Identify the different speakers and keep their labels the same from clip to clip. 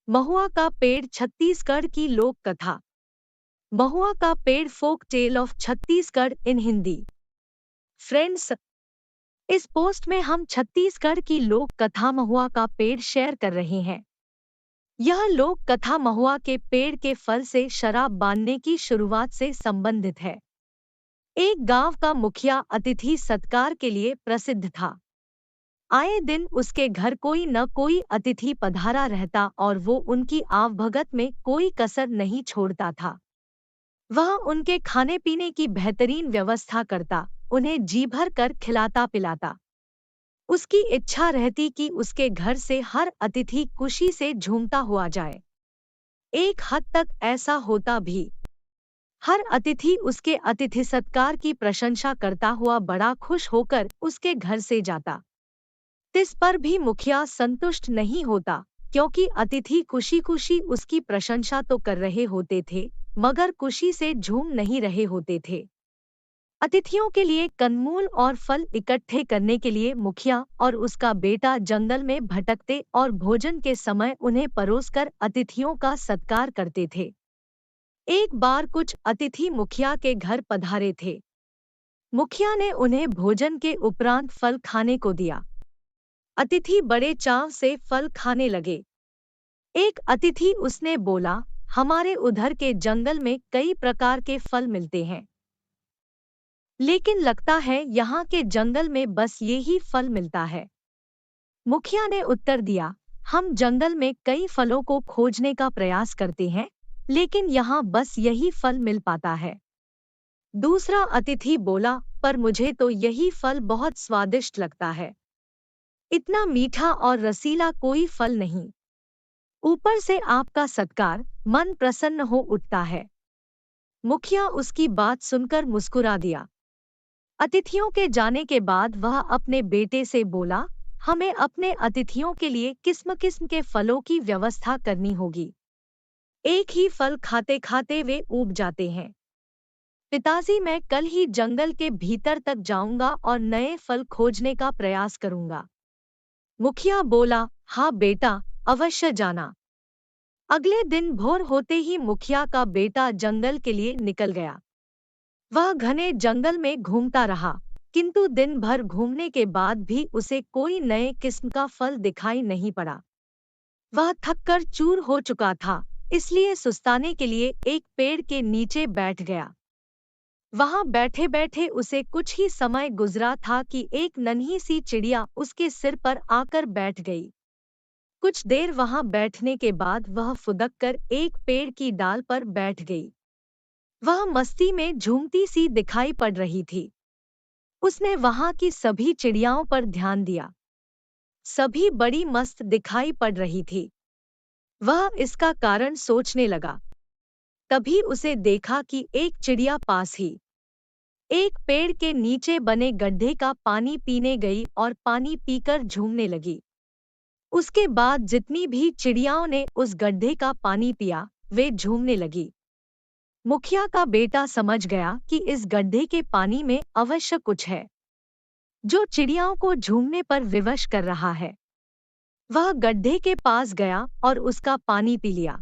Speaker 1: महुआ का पेड़ छत्तीसगढ़ की लोक कथा। महुआ का पेड़ folk tale of Chhattisgarh in Hindi. Friends, इस पोस्ट में हम छत्तीसगढ़ की लोक कथा महुआ का पेड़ शेयर कर रहे हैं। यह लोक कथा महुआ के पेड़ के फल से शराब बांधने की शुरुआत से संबंधित है। एक गांव का मुखिया अतिथि सत्कार के लिए प्रसिद्ध था। आए दिन उसके घर कोई न कोई अतिथि पधारा रहता और वो उनकी आवभगत में कोई कसर नहीं छोड़ता था। वह उनके खाने पीने की बेहतरीन व्यवस्था करता, उन्हें जी भर कर खिलाता पिलाता। उसकी इच्छा रहती कि उसके घर से हर अतिथि खुशी से झूमता हुआ जाए। एक हद तक ऐसा होता भी। हर अतिथि उसके अतिथि सत्कार की प्रशंसा करता हुआ बड़ा खुश होकर उसके घर से जाता। इस पर भी मुखिया संतुष्ट नहीं होता, क्योंकि अतिथि खुशी खुशी उसकी प्रशंसा तो कर रहे होते थे, मगर खुशी से झूम नहीं रहे होते थे। अतिथियों के लिए कंदमूल और फल इकट्ठे करने के लिए मुखिया और उसका बेटा जंगल में भटकते और भोजन के समय उन्हें परोसकर अतिथियों का सत्कार करते थे। एक बार कुछ अतिथि मुखिया के घर पधारे थे। मुखिया ने उन्हें भोजन के उपरांत फल खाने को दिया। अतिथि बड़े चाव से फल खाने लगे। एक अतिथि उसने बोला, हमारे उधर के जंगल में कई प्रकार के फल मिलते हैं, लेकिन लगता है यहाँ के जंगल में बस ये ही फल मिलता है। मुखिया ने उत्तर दिया, हम जंगल में कई फलों को खोजने का प्रयास करते हैं, लेकिन यहाँ बस यही फल मिल पाता है। दूसरा अतिथि बोला, पर मुझे तो यही फल बहुत स्वादिष्ट लगता है। इतना मीठा और रसीला कोई फल नहीं। ऊपर से आपका सत्कार, मन प्रसन्न हो उठता है। मुखिया उसकी बात सुनकर मुस्कुरा दिया। अतिथियों के जाने के बाद वह अपने बेटे से बोला, हमें अपने अतिथियों के लिए किस्म किस्म के फलों की व्यवस्था करनी होगी। एक ही फल खाते खाते वे ऊब जाते हैं। पिताजी, मैं कल ही जंगल के भीतर तक जाऊंगा और नए फल खोजने का प्रयास करूंगा। मुखिया बोला, हाँ बेटा, अवश्य जाना। अगले दिन भोर होते ही मुखिया का बेटा जंगल के लिए निकल गया। वह घने जंगल में घूमता रहा, किंतु दिन भर घूमने के बाद भी उसे कोई नए किस्म का फल दिखाई नहीं पड़ा। वह थककर चूर हो चुका था, इसलिए सुस्ताने के लिए एक पेड़ के नीचे बैठ गया। वहां बैठे बैठे उसे कुछ ही समय गुजरा था कि एक नन्ही सी चिड़िया उसके सिर पर आकर बैठ गई। कुछ देर वहां बैठने के बाद वह फुदक कर एक पेड़ की डाल पर बैठ गई। वह मस्ती में झूमती सी दिखाई पड़ रही थी। उसने वहां की सभी चिड़ियाओं पर ध्यान दिया। सभी बड़ी मस्त दिखाई पड़ रही थी। वह इसका कारण सोचने लगा। तभी उसे देखा कि एक चिड़िया पास ही एक पेड़ के नीचे बने गड्ढे का पानी पीने गई और पानी पीकर झूमने लगी। उसके बाद जितनी भी चिड़ियाओं ने उस गड्ढे का पानी पिया, वे झूमने लगी। मुखिया का बेटा समझ गया कि इस गड्ढे के पानी में अवश्य कुछ है, जो चिड़ियाओं को झूमने पर विवश कर रहा है। वह गड्ढे के पास गया और उसका पानी पी लिया।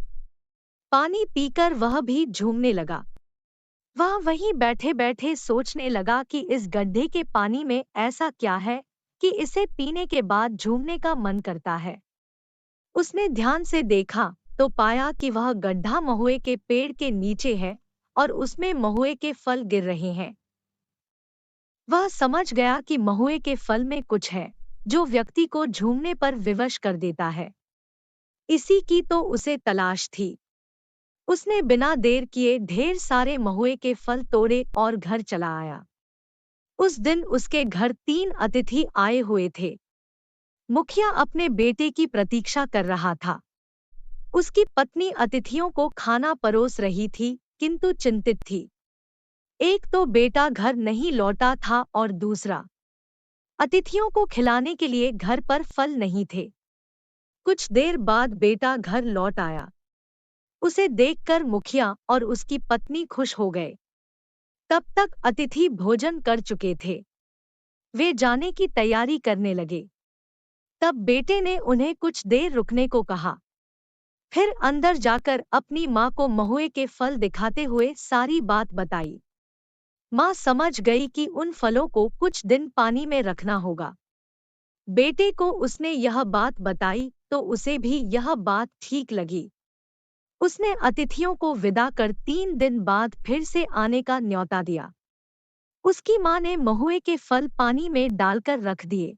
Speaker 1: पानी पीकर वह भी झूमने लगा। वह वहीं बैठे बैठे सोचने लगा कि इस गड्ढे के पानी में ऐसा क्या है कि इसे पीने के बाद झूमने का मन करता है। उसने ध्यान से देखा तो पाया कि वह गड्ढा महुए के पेड़ के नीचे है और उसमें महुए के फल गिर रहे हैं। वह समझ गया कि महुए के फल में कुछ है, जो व्यक्ति को झूमने पर विवश कर देता है। इसी की तो उसे तलाश थी। उसने बिना देर किए ढेर सारे महुए के फल तोड़े और घर चला आया। उस दिन उसके घर 3 अतिथि आए हुए थे। मुखिया अपने बेटे की प्रतीक्षा कर रहा था। उसकी पत्नी अतिथियों को खाना परोस रही थी, किंतु चिंतित थी। एक तो बेटा घर नहीं लौटा था और दूसरा, अतिथियों को खिलाने के लिए घर पर फल नहीं थे। कुछ देर बाद बेटा घर लौट आया। उसे देखकर मुखिया और उसकी पत्नी खुश हो गए। तब तक अतिथि भोजन कर चुके थे। वे जाने की तैयारी करने लगे। तब बेटे ने उन्हें कुछ देर रुकने को कहा। फिर अंदर जाकर अपनी माँ को महुए के फल दिखाते हुए सारी बात बताई। माँ समझ गई कि उन फलों को कुछ दिन पानी में रखना होगा। बेटे को उसने यह बात बताई तो उसे भी यह बात ठीक लगी। उसने अतिथियों को विदा कर 3 दिन बाद फिर से आने का न्योता दिया। उसकी माँ ने महुए के फल पानी में डालकर रख दिए।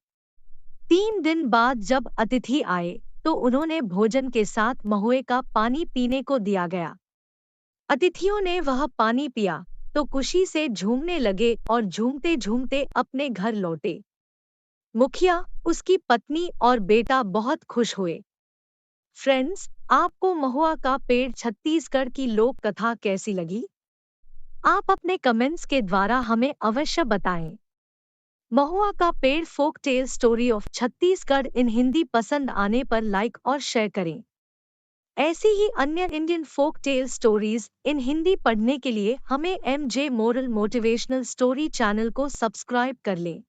Speaker 1: 3 दिन बाद जब अतिथि आए तो उन्होंने भोजन के साथ महुए का पानी पीने को दिया गया। अतिथियों ने वह पानी पिया तो खुशी से झूमने लगे और झूमते झूमते अपने घर लौटे। मुखिया, उसकी पत्नी और बेटा बहुत खुश हुए। फ्रेंड्स, आपको महुआ का पेड़ छत्तीसगढ़ की लोक कथा कैसी लगी? आप अपने कमेंट्स के द्वारा हमें अवश्य बताएं। महुआ का पेड़ folk tale story of Chhattisgarh in Hindi पसंद आने पर लाइक और शेयर करें। ऐसी ही अन्य Indian folk tale stories in Hindi पढ़ने के लिए हमें MJ moral motivational story channel को सब्सक्राइब कर लें।